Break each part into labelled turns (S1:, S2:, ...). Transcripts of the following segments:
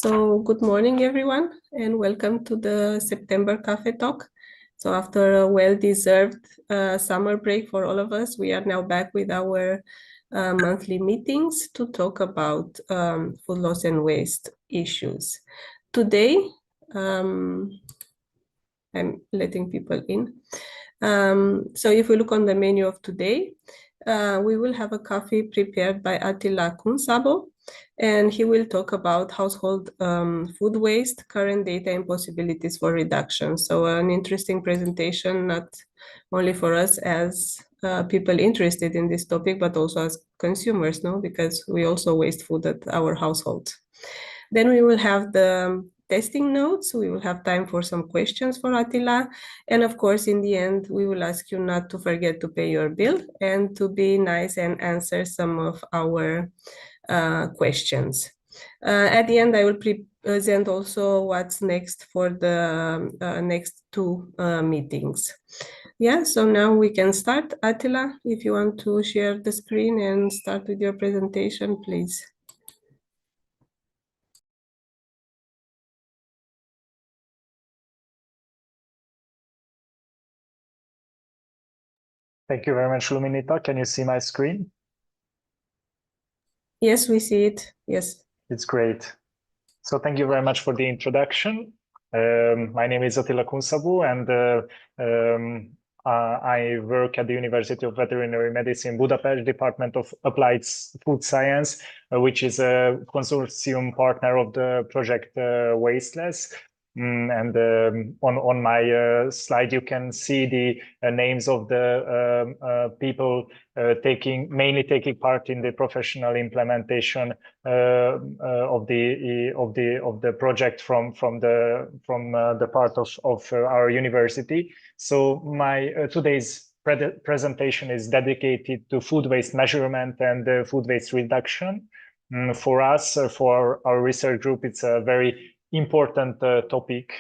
S1: So good morning, everyone, and welcome to the September Café Talk. So after a well-deserved summer break for all of us, we are now back with our monthly meetings to talk about food loss and waste issues. Today, I'm letting people in. So if we look on the menu of today, we will have a coffee prepared by Atilla Kunszabó, and he will talk about household food waste, current data, and possibilities for reduction. So an interesting presentation, not only for us as people interested in this topic, but also as consumers, no? Because we also waste food at our household. Then we will have the testing notes. We will have time for some questions for Atilla. And of course, in the end, we will ask you not to forget to pay your bill and to be nice and answer some of our questions. At the end, I will present also what's next for the next two meetings. Yeah, so now we can start. Atilla, if you want to share the screen and start with your presentation, please.
S2: Thank you very much, Luminita. Can you see my screen?
S1: Yes, we see it. Yes.
S2: It's great. So thank you very much for the introduction. My name is Atilla Kunszabó, and I work at the University of Veterinary Medicine, Budapest, Department of Applied Food Science, which is a consortium partner of the project WASTELESS. And on my slide, you can see the names of the people mainly taking part in the professional implementation of the project from the part of our university. So my today's presentation is dedicated to food waste measurement and food waste reduction. For us, for our research group, it's a very important topic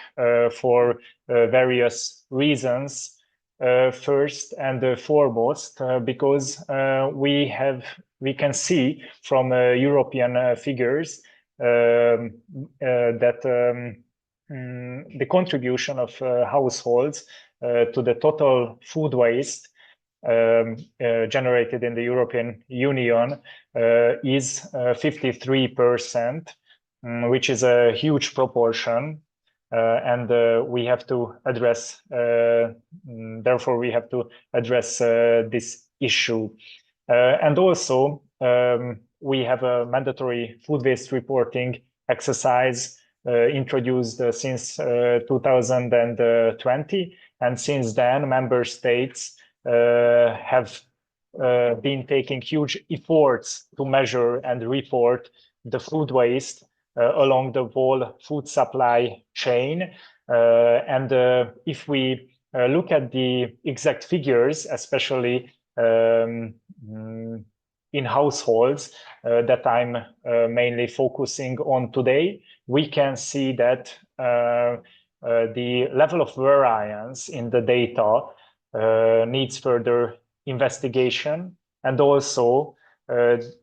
S2: for various reasons. First and foremost, because we can see from European figures that the contribution of households to the total food waste generated in the European Union is 53%. Which is a huge proportion, and we have to address. Therefore, we have to address this issue, and also we have a mandatory food waste reporting exercise introduced since 2020, and since then, member states have been taking huge efforts to measure and report the food waste along the whole food supply chain. And if we look at the exact figures, especially in households that I'm mainly focusing on today, we can see that the level of variance in the data needs further investigation. And also,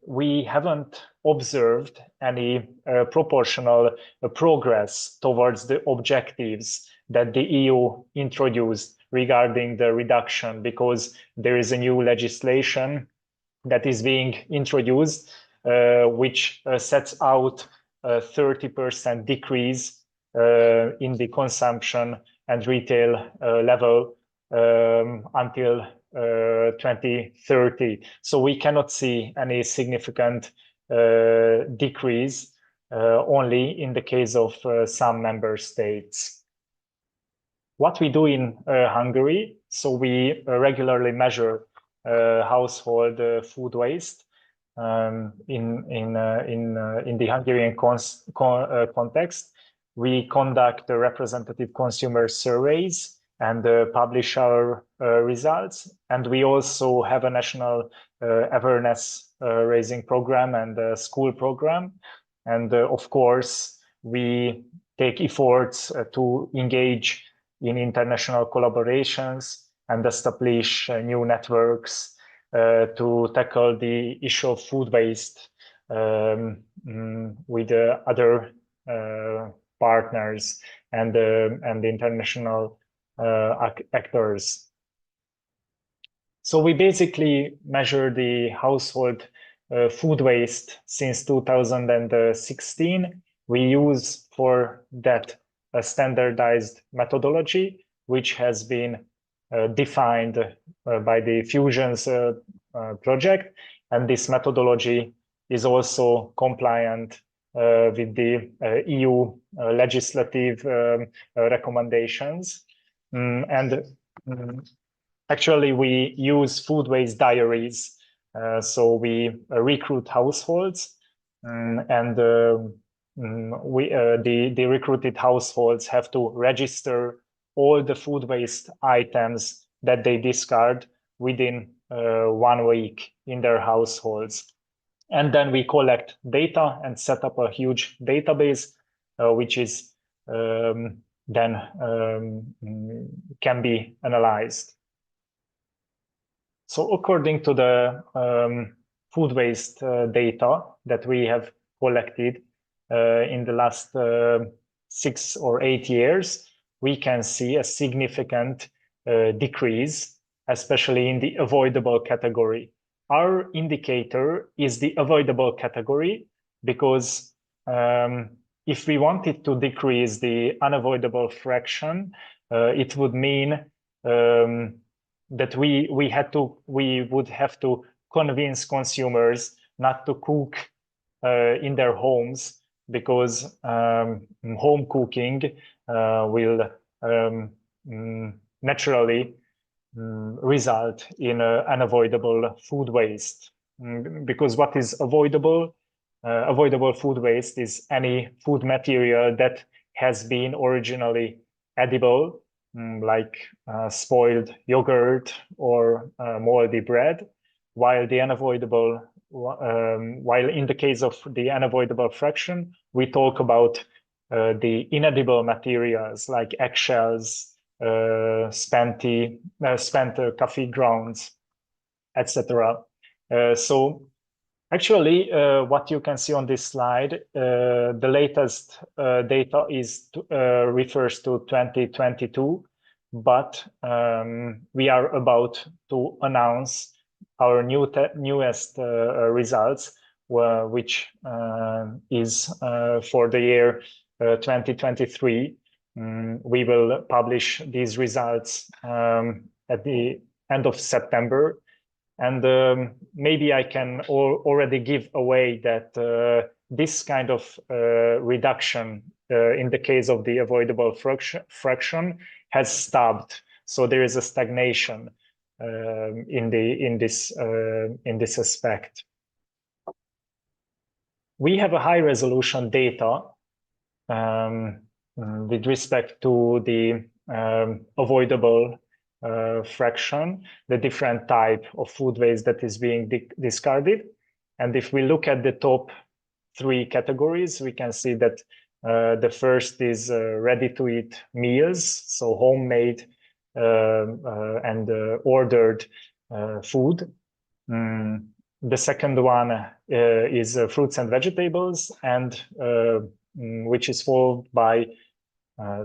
S2: we haven't observed any proportional progress towards the objectives that the EU introduced regarding the reduction, because there is a new legislation that is being introduced, which sets out a 30% decrease in the consumption and retail level until 2030. So we cannot see any significant decrease, only in the case of some member states. What we do in Hungary, so we regularly measure household food waste in the Hungarian context. We conduct representative consumer surveys and publish our results. And we also have a national awareness raising program and a school program. And of course, we take efforts to engage in international collaborations and establish new networks to tackle the issue of food waste with other partners and international actors. So we basically measure the household food waste since 2016. We use for that a standardized methodology, which has been defined by the Fusions project. And this methodology is also compliant with the EU legislative recommendations. Actually, we use food waste diaries. So we recruit households, and the recruited households have to register all the food waste items that they discard within 1 week in their households. And then we collect data and set up a huge database, which is then can be analyzed. So according to the food waste data that we have collected in the last 6 or 8 years, we can see a significant decrease, especially in the avoidable category. Our indicator is the avoidable category because if we wanted to decrease the unavoidable fraction, it would mean that we would have to convince consumers not to cook in their homes, because home cooking will naturally result in unavoidable food waste. Because what is avoidable? Avoidable food waste is any food material that has been originally edible, like spoiled yogurt or moldy bread, while in the case of the unavoidable fraction, we talk about the inedible materials like eggshells, spent coffee grounds, etc. So actually, what you can see on this slide, the latest data refers to 2022, but we are about to announce our newest results, which is for the year 2023. We will publish these results at the end of September. And maybe I can already give away that this kind of reduction in the case of the avoidable fraction has stopped. So there is a stagnation in this aspect. We have a high resolution data with respect to the avoidable fraction, the different type of food waste that is being discarded. And if we look at the top 3 categories, we can see that the first is ready-to-eat meals, so homemade and ordered food. The second one is fruits and vegetables, and which is followed by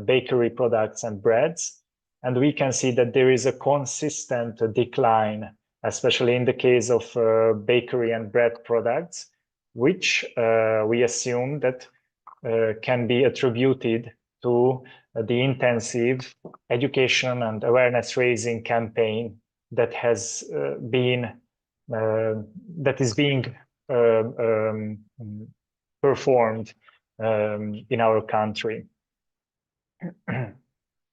S2: bakery products and breads. And we can see that there is a consistent decline, especially in the case of bakery and bread products, which we assume that can be attributed to the intensive education and awareness raising campaign that has that is being performed in our country.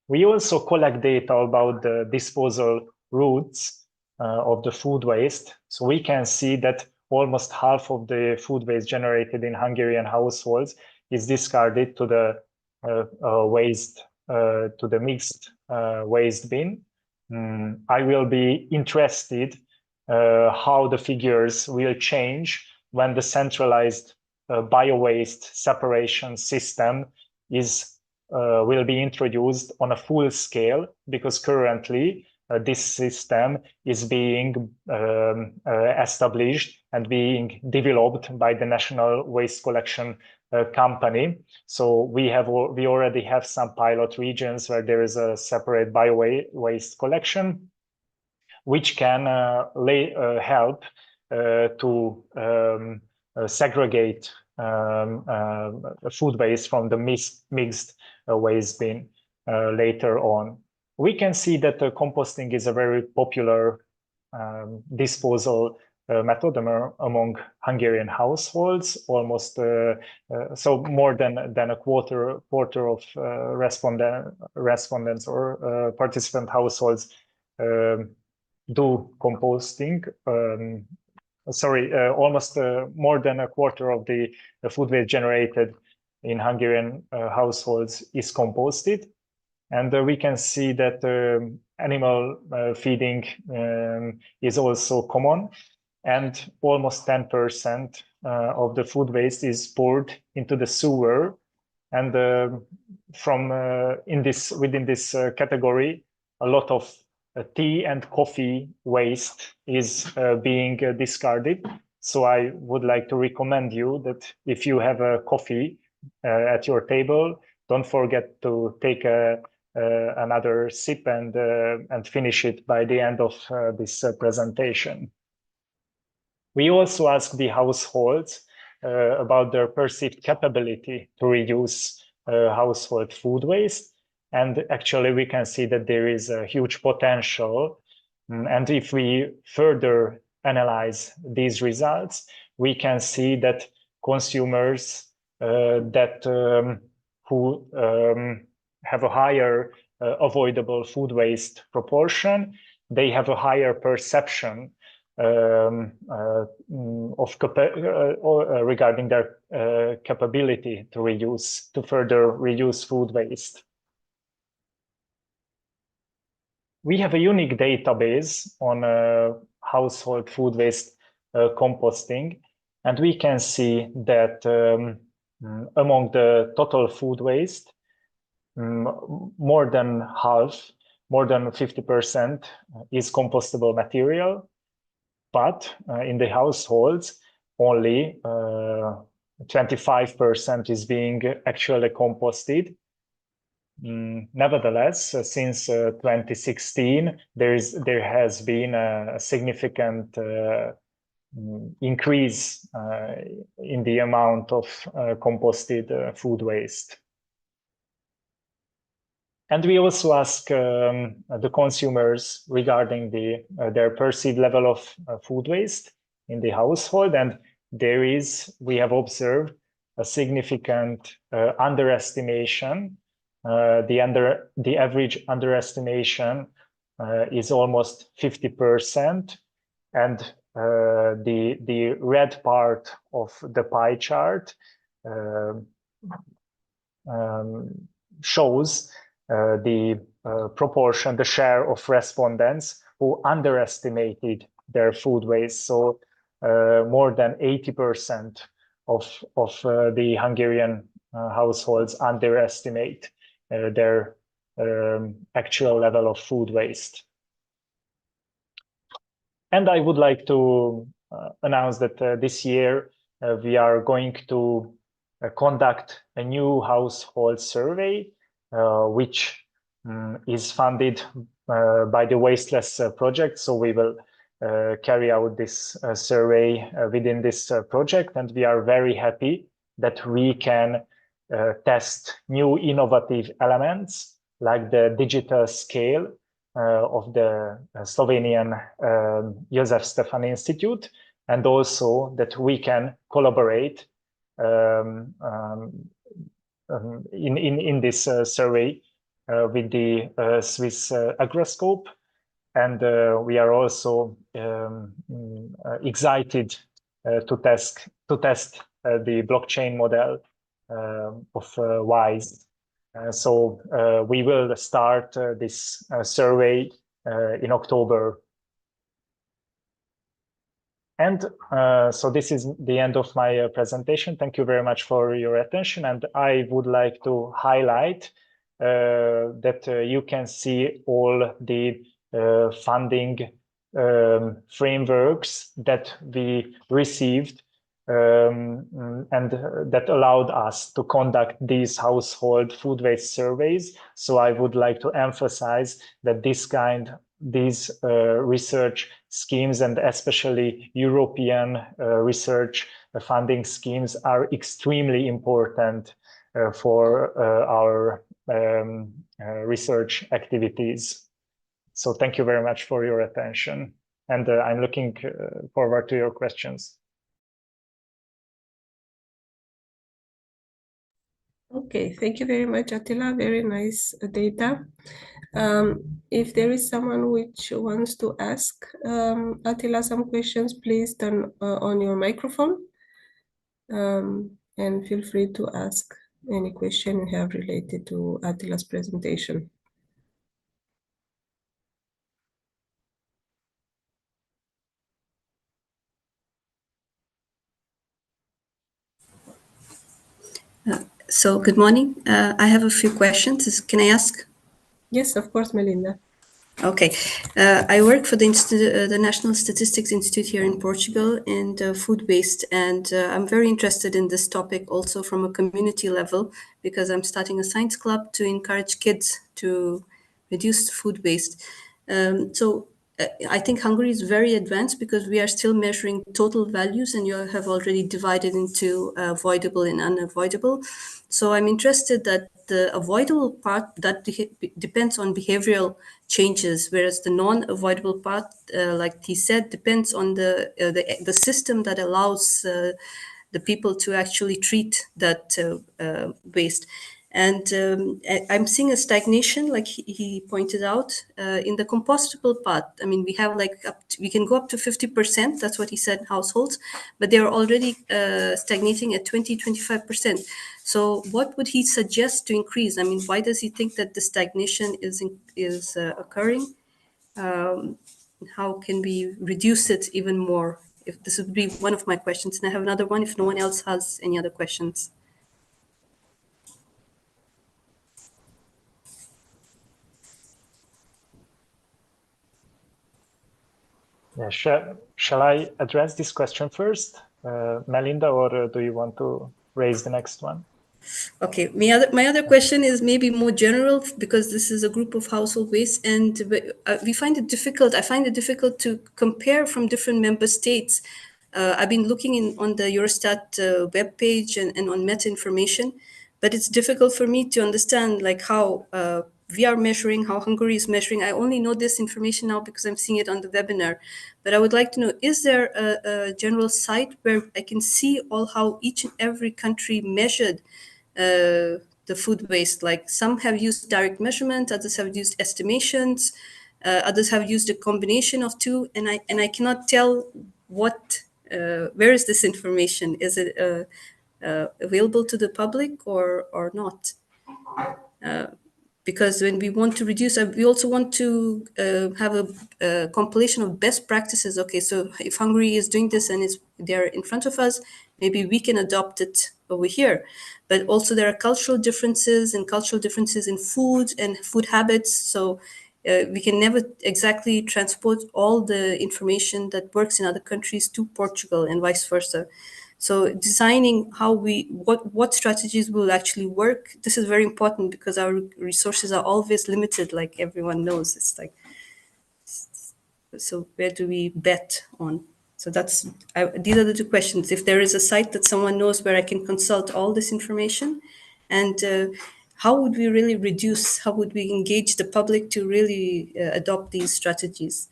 S2: We also collect data about the disposal routes of the food waste. So we can see that almost half of the food waste generated in Hungarian households is discarded to the to the mixed waste bin. I will be interested how the figures will change when the centralized bio-waste separation system will be introduced on a full scale, because currently this system is being established and being developed by the National Waste Collection company. So we already have some pilot regions where there is a separate bio-waste collection, which can help to segregate food waste from the mixed waste bin later on. We can see that composting is a very popular disposal method among Hungarian households. Almost so more than a quarter of respondents or participant households do composting. Almost more than a quarter of the food waste generated in Hungarian households is composted. And we can see that animal feeding is also common, and almost 10% of the food waste is poured into the sewer. And within this category, a lot of tea and coffee waste is being discarded. So I would like to recommend you that if you have a coffee at your table, don't forget to take another sip and finish it by the end of this presentation. We also ask the households about their perceived capability to reduce household food waste. And actually, we can see that there is a huge potential. And if we further analyze these results, we can see that consumers who have a higher avoidable food waste proportion, they have a higher perception regarding their capability to further reduce food waste. We have a unique database on household food waste composting, and we can see that among the total food waste, more than half, more than 50% is compostable material, but in the households, only 25% is being actually composted. Nevertheless, since 2016, there has been a significant increase in the amount of composted food waste. And we also ask the consumers regarding their perceived level of food waste in the household, and we have observed a significant underestimation. The average underestimation is almost 50%, and the red part of the pie chart shows the proportion, the share of respondents who underestimated their food waste. So more than 80% of the Hungarian households underestimate their actual level of food waste. And I would like to announce that this year we are going to conduct a new household survey, which is funded by the WASTELESS project. So we will carry out this survey within this project, and we are very happy that we can test new innovative elements like the digital scale of the Slovenian Josef Stefan Institute, and also that we can collaborate in this survey with the Swiss Agroscope. And we are also excited to test the blockchain model of WISE. So we will start this survey in October. And so this is the end of my presentation. Thank you very much for your attention. And I would like to highlight that you can see all the funding frameworks that we received and that allowed us to conduct these household food waste surveys. So I would like to emphasize that these research schemes, and especially European research funding schemes, are extremely important for our research activities. So thank you very much for your attention, and I'm looking forward to your questions.
S1: Okay, thank you very much, Attila. Very nice data. If there is someone which wants to ask Attila some questions, please turn on your microphone and feel free to ask any question you have related to Attila's presentation.
S3: So good morning. I have a few questions. Can I ask?
S1: Yes, of course, Melinda.
S3: Okay. I work for the National Statistics Institute here in Portugal in food waste, and I'm very interested in this topic also from a community level, because I'm starting a science club to encourage kids to reduce food waste. So I think Hungary is very advanced because we are still measuring total values, and you have already divided into avoidable and unavoidable. So I'm interested that the avoidable part that depends on behavioral changes, whereas the non-avoidable part, like he said, depends on the system that allows the people to actually treat that waste. And I'm seeing a stagnation, like he pointed out, in the compostable part. I mean, we have like we can go up to 50%. That's what he said, households, but they are already stagnating at 20-25%. So what would he suggest to increase? I mean, why does he think that the stagnation is occurring? How can we reduce it even more? If this would be one of my questions, and I have another one if no one else has any other questions.
S2: Yeah, shall I address this question first, Melinda, or do you want to raise the next one?
S3: Okay, my other question is maybe more general, because this is a group of household waste, and we find it difficult. I find it difficult to compare from different member states. I've been looking on the Eurostat webpage and on meta information, but it's difficult for me to understand like how we are measuring, how Hungary is measuring. I only know this information now because I'm seeing it on the webinar. But I would like to know, is there a general site where I can see all how each and every country measured the food waste? Like some have used direct measurement, others have used estimations, others have used a combination of two, and I cannot tell what where is this information? Is it available to the public or not? Because when we want to reduce, we also want to have a compilation of best practices. Okay, so if Hungary is doing this and they're in front of us, maybe we can adopt it over here. But also there are cultural differences in food and food habits. So we can never exactly transport all the information that works in other countries to Portugal and vice versa. So designing how what strategies will actually work, this is very important because our resources are always limited, like everyone knows. It's like, so where do we bet on? So these are the two questions. If there is a site that someone knows where I can consult all this information, and how would we really reduce, how would we engage the public to really adopt these strategies?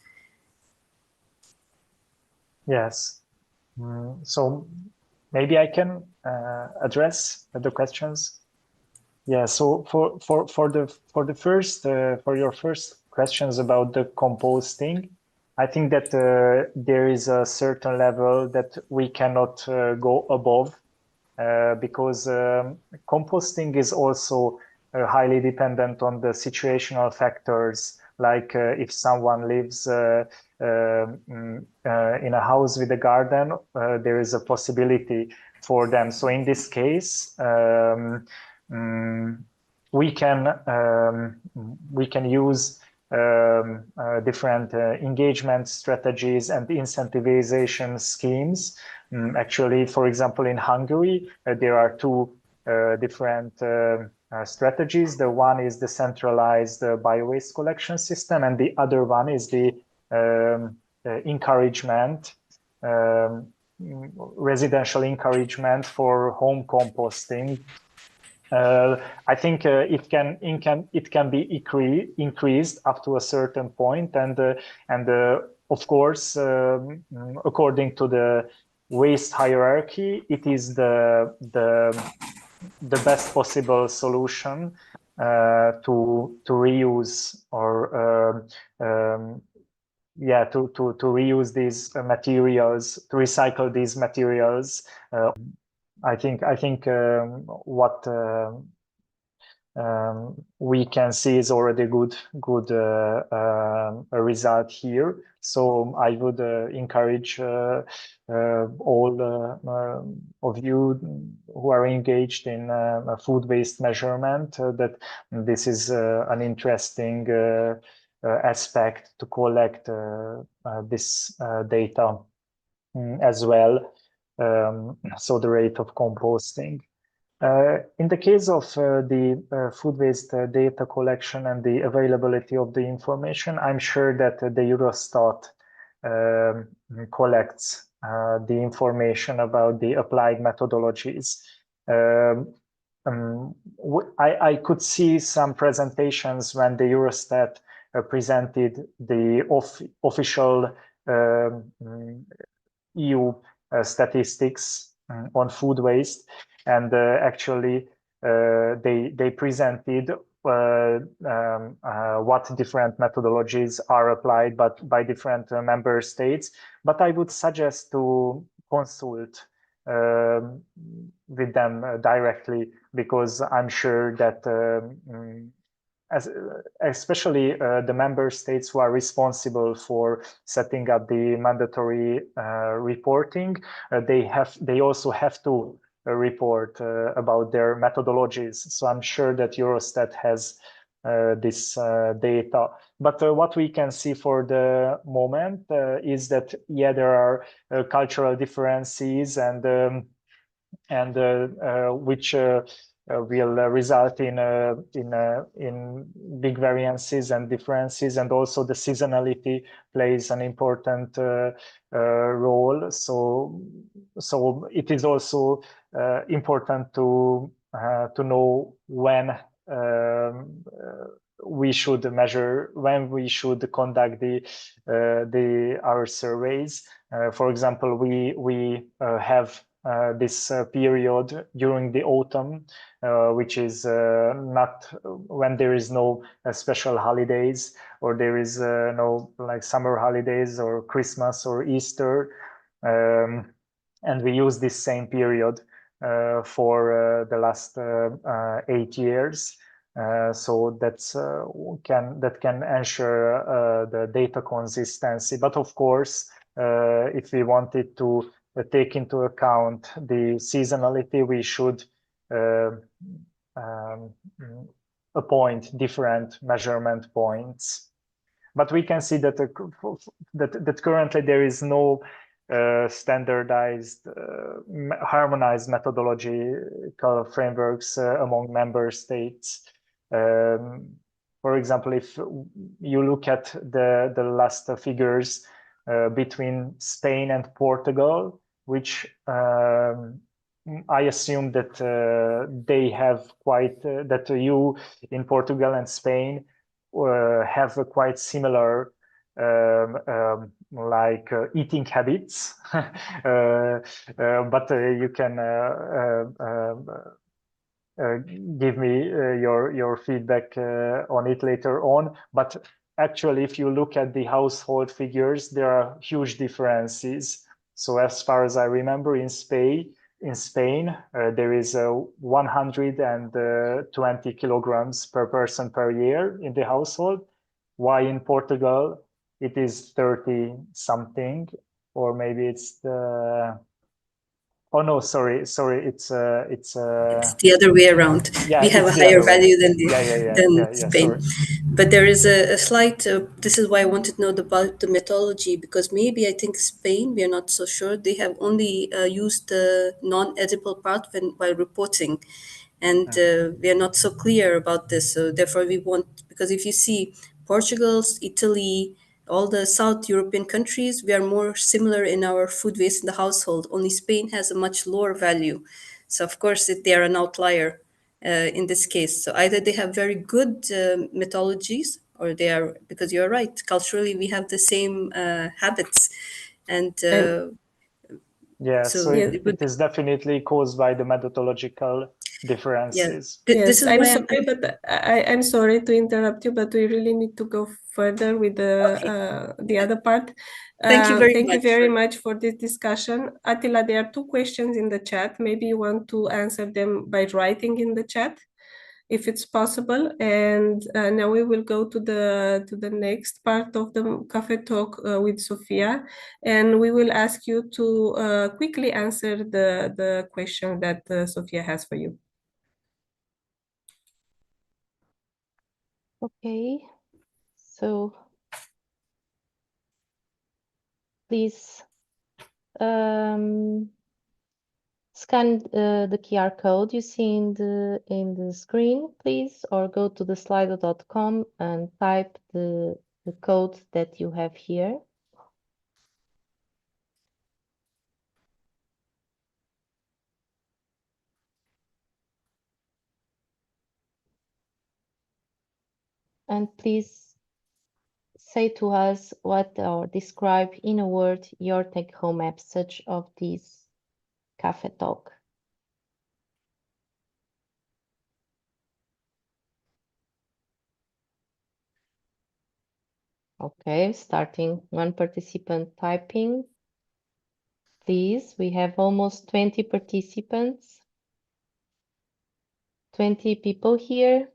S2: Yes. So maybe I can address the questions. Yeah. So for your first questions about the composting, I think that there is a certain level that we cannot go above, because composting is also highly dependent on the situational factors, like if someone lives in a house with a garden, there is a possibility for them. So in this case, we can use different engagement strategies and incentivization schemes Actually, for example, in Hungary, there are two different strategies. The one is the centralized bio-waste collection system, and the other one is the encouragement, residential encouragement for home composting. I think it can be increased up to a certain point, and of course, according to the waste hierarchy, it is the best possible solution to reuse or to reuse these materials, to recycle these materials. I think what we can see is already good result here. So I would encourage all of you who are engaged in food waste measurement that this is an interesting aspect to collect this data as well. So the rate of composting. In the case of the food waste data collection and the availability of the information, I'm sure that the Eurostat collects the information about the applied methodologies. I could see some presentations when the Eurostat presented the official EU statistics on food waste, and actually they presented what different methodologies are applied by different member states. But I would suggest to consult with them directly, because I'm sure that especially the member states who are responsible for setting up the mandatory reporting, they also have to report about their methodologies. So I'm sure that Eurostat has this data. But what we can see for the moment is that there are cultural differences and which will result in big variances and differences, and also the seasonality plays an important role. So it is also important to know when we should measure, when we should conduct our surveys. For example, we have this period during the autumn, which is not when there is no special holidays, or there is no like summer holidays or Christmas or Easter, and we use this same period for the last 8 years. So that can ensure the data consistency. But of course, if we wanted to take into account the seasonality, we should appoint different measurement points. But we can see that that currently there is no standardized, harmonized methodological frameworks among member states. For example, if you look at the last figures between Spain and Portugal, which I assume that they have quite, that you in Portugal and Spain have a quite similar like eating habits, but you can give me your feedback on it later on. But actually, if you look at the household figures, there are huge differences. So as far as I remember, in Spain, there is 120 kilograms per person per year in the household. Why in Portugal it is 30 something, or maybe it's the. Oh no, sorry. It's
S3: the other way around.
S2: Yeah,
S3: we have a higher value than Spain.
S2: Sorry.
S3: But there is a slight, this is why I wanted to know about the methodology, because maybe I think Spain, we are not so sure, they have only used the non-edible part while reporting. And we are not so clear about this. So therefore we want, because if you see Portugal, Italy, all the South European countries, we are more similar in our food waste in the household. Only Spain has a much lower value. So of course they are an outlier in this case. So either they have very good methodologies, or they are, because you're right, culturally we have the same habits. And
S2: Yeah, so
S1: Yes.
S2: it is definitely caused by the methodological
S3: yeah,
S2: differences.
S3: this
S1: Yes,
S3: is
S1: I'm
S3: why
S1: sorry, but I'm sorry to interrupt you, but we really need to go further with the other part.
S3: Thank you very
S1: Thank you
S3: much
S1: very
S3: for-
S1: much for this discussion. Attila, there are two questions in the chat. Maybe you want to answer them by writing in the chat, if it's possible. And now we will go to the next part of the cafe talk with Sophia, and we will ask you to quickly answer the question that Sophia has for you.
S4: Okay, so please scan the QR code you see in the screen, please, or go to the slido.com and type the code that you have here. And please say to us what, or describe in a word, your take-home message of this cafe talk. Okay, starting one participant typing. Please, we have almost 20 participants, 20 people here.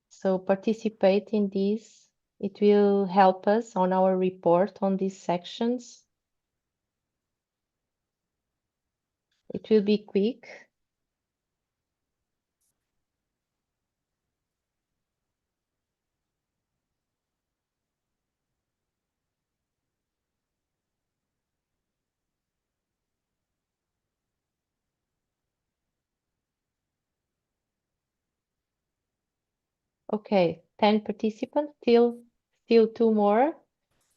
S4: So participate in this. It will help us on our report on these sections. It will be quick. Okay, 10 participants, still two more.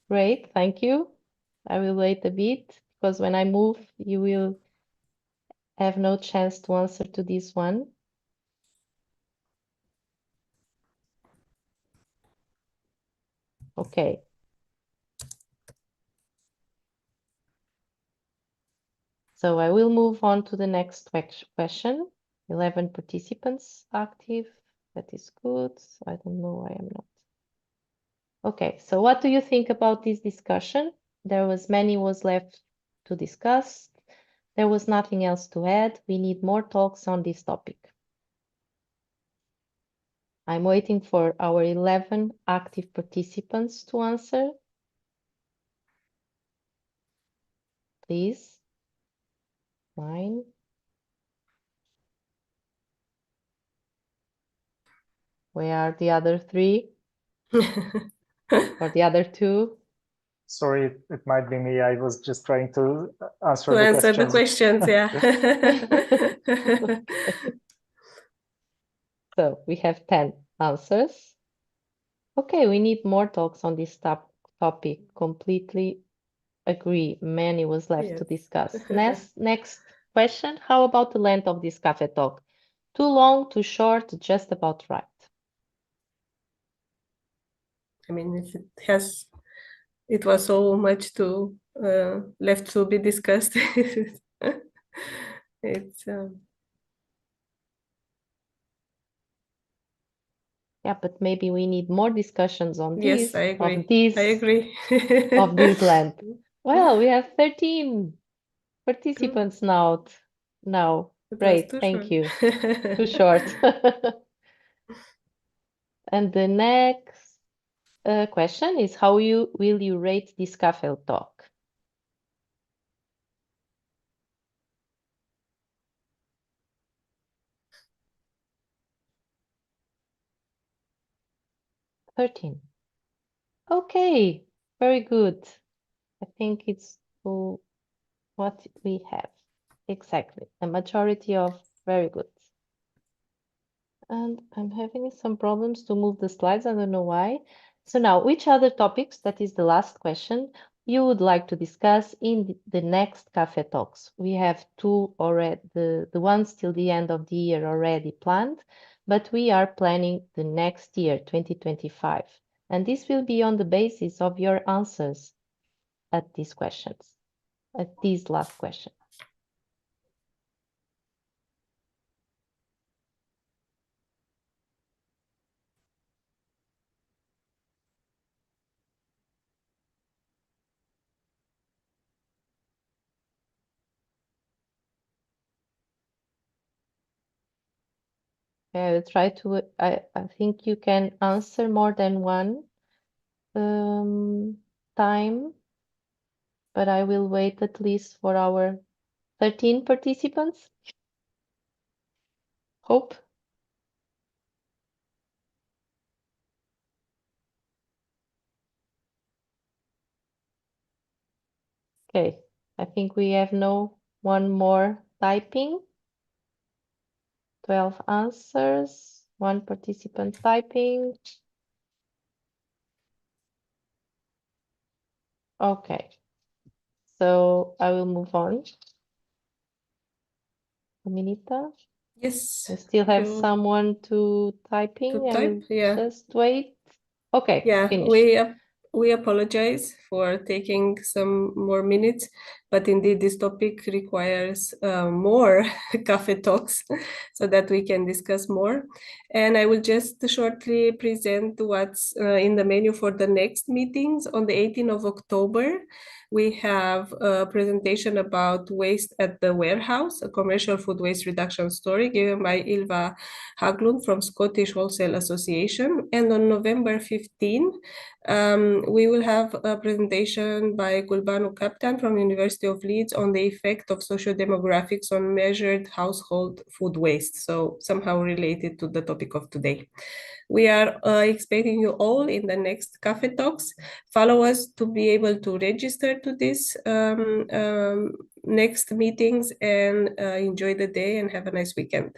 S4: Great, thank you. I will wait a bit because when I move, you will have no chance to answer to this one. Okay. So I will move on to the next question. 11 participants active. That is good. I don't know why I'm not. Okay, so what do you think about this discussion? There was many was left to discuss. There was nothing else to add. We need more talks on this topic. I'm waiting for our 11 active participants to answer. Please. 9. Where are the other 3? Or the other 2?
S2: Sorry, it might be me. I was just trying to answer
S1: To
S2: the
S1: answer the
S2: questions.
S1: questions, yeah.
S4: So we have 10 answers. Okay, we need more talks on this topic. Completely agree. Many was left to
S1: Yes.
S4: discuss. Next question. How about the length of this cafe talk? Too long, too short, just about right?
S1: I mean, if it was so much to left to be discussed. It's
S4: Yeah, but maybe we need more discussions on
S1: yes,
S4: this,
S1: I
S4: of
S1: agree. I agree.
S4: this length. Well, we have 13 participants now.
S1: It was
S4: Great,
S1: too
S4: thank
S1: short.
S4: you. Too short. And the next question is, how will you rate this cafe talk? 13. Okay, very good. I think it's what we have. Exactly, a majority of very good. And I'm having some problems to move the slides. I don't know why. So now, which other topics, that is the last question, you would like to discuss in the next Café Talks? We have two already, the ones till the end of the year already planned, but we are planning the next year, 2025. And this will be on the basis of your answers at these questions, at these last questions. I will try to, I think you can answer more than one time, but I will wait at least for our 13 participants. Hope. Okay, I think we have one more typing. 12 answers, one participant typing. Okay, so I will move on. Minita,
S1: Yes.
S4: we still have
S1: you-
S4: someone to typing.
S1: to
S4: I
S1: type,
S4: will
S1: yeah.
S4: just wait. Okay,
S1: Yeah,
S4: finish.
S1: we apologize for taking some more minutes, but indeed this topic requires more Café Talks so that we can discuss more. And I will just shortly present what's in the menu for the next meetings. On the 18th of October, we have a presentation about waste at the warehouse, a commercial food waste reduction story given by Ylva Haglund from Scottish Wholesale Association. And on November 15, we will have a presentation by Gulbanu Kaptan from University of Leeds on the effect of socio-demographics on measured household food waste, so somehow related to the topic of today. We are expecting you all in the next Café Talks. Follow us to be able to register to this next meetings, and enjoy the day and have a nice weekend.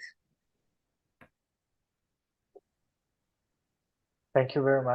S2: Thank you very much.